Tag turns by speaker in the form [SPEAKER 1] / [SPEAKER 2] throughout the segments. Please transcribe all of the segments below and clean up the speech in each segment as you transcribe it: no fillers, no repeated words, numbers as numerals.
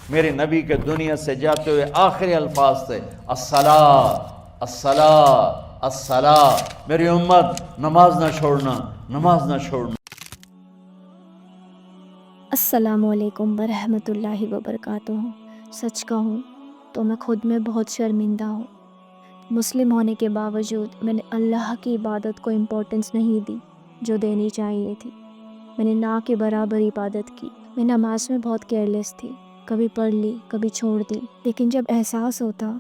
[SPEAKER 1] میرے نبی کے دنیا سے جاتے ہوئے آخری الفاظ تھے الصلاۃ الصلاۃ الصلاۃ، میری امت نماز نہ چھوڑنا، نماز نہ چھوڑنا۔
[SPEAKER 2] السلام علیکم ورحمۃ اللہ وبرکاتہ۔ سچ کہوں تو میں خود میں بہت شرمندہ ہوں۔ مسلم ہونے کے باوجود میں نے اللہ کی عبادت کو امپورٹنس نہیں دی جو دینی چاہیے تھی۔ میں نے نہ کے برابر عبادت کی۔ میں نماز میں بہت کیئرلیس تھی، کبھی پڑھ لی کبھی چھوڑ دی، لیکن جب احساس ہوتا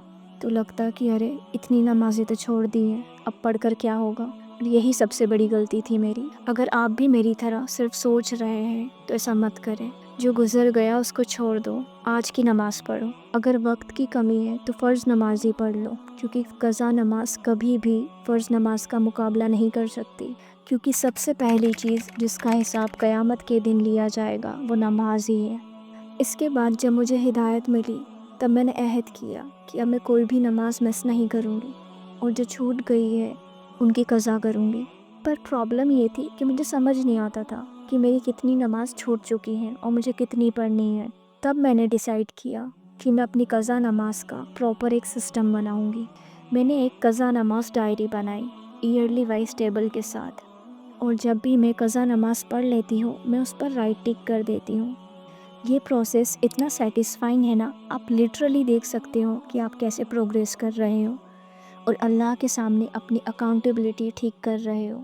[SPEAKER 2] تو لگتا کہ ارے اتنی نمازیں تو چھوڑ دی ہیں، اب پڑھ کر کیا ہوگا۔ یہی سب سے بڑی غلطی تھی میری۔ اگر آپ بھی میری طرح صرف سوچ رہے ہیں تو ایسا مت کریں۔ جو گزر گیا اس کو چھوڑ دو، آج کی نماز پڑھو۔ اگر وقت کی کمی ہے تو فرض نماز ہی پڑھ لو، کیونکہ قضا نماز کبھی بھی فرض نماز کا مقابلہ نہیں کر سکتی، کیونکہ سب سے پہلی چیز جس کا حساب قیامت کے دن لیا جائے گا وہ نماز ہی ہے۔ اس کے بعد جب مجھے ہدایت ملی تب میں نے عہد کیا کہ اب میں کوئی بھی نماز مس نہیں کروں گی، اور جو چھوٹ گئی ہے ان کی قضا کروں گی۔ پر پرابلم یہ تھی کہ مجھے سمجھ نہیں آتا تھا کہ میری کتنی نماز چھوٹ چکی ہیں اور مجھے کتنی پڑھنی ہے۔ تب میں نے ڈیسائیڈ کیا کہ میں اپنی قضا نماز کا پراپر ایک سسٹم بناؤں گی۔ میں نے ایک قضا نماز ڈائری بنائی ایئرلی وائز ٹیبل کے ساتھ، اور جب بھی میں قضا نماز پڑھ لیتی ہوں میں اس پر رائٹ ٹک کر دیتی ہوں۔ یہ پروسیس اتنا سیٹسفائنگ ہے نا، آپ لٹرلی دیکھ سکتے ہو کہ آپ کیسے پروگریس کر رہے ہو اور اللہ کے سامنے اپنی اکاؤنٹیبلٹی ٹھیک کر رہے ہو۔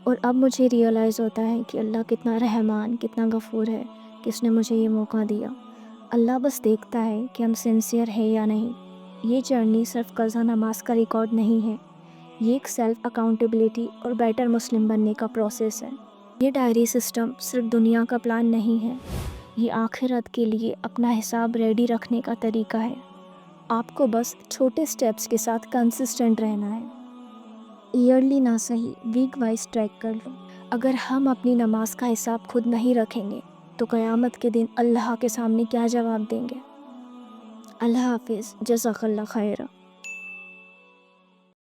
[SPEAKER 2] اور اب مجھے ریئلائز ہوتا ہے کہ اللہ کتنا رحمان، کتنا غفور ہے کہ اس نے مجھے یہ موقع دیا۔ اللہ بس دیکھتا ہے کہ ہم سنسیئر ہے یا نہیں۔ یہ جرنی صرف قضا نماز کا ریکارڈ نہیں ہے، یہ ایک سیلف اکاؤنٹیبلٹی اور بیٹر مسلم بننے کا پروسیس ہے۔ یہ ڈائری سسٹم صرف دنیا کا پلان نہیں ہے، یہ آخرت کے لیے اپنا حساب ریڈی رکھنے کا طریقہ ہے۔ آپ کو بس چھوٹے سٹیپس کے ساتھ کنسسٹنٹ رہنا ہے۔ ایئرلی نہ صحیح، ویک وائز ٹریک کر لو۔ اگر ہم اپنی نماز کا حساب خود نہیں رکھیں گے تو قیامت کے دن اللہ کے سامنے کیا جواب دیں گے؟ اللہ حافظ، جزاک اللہ خیر۔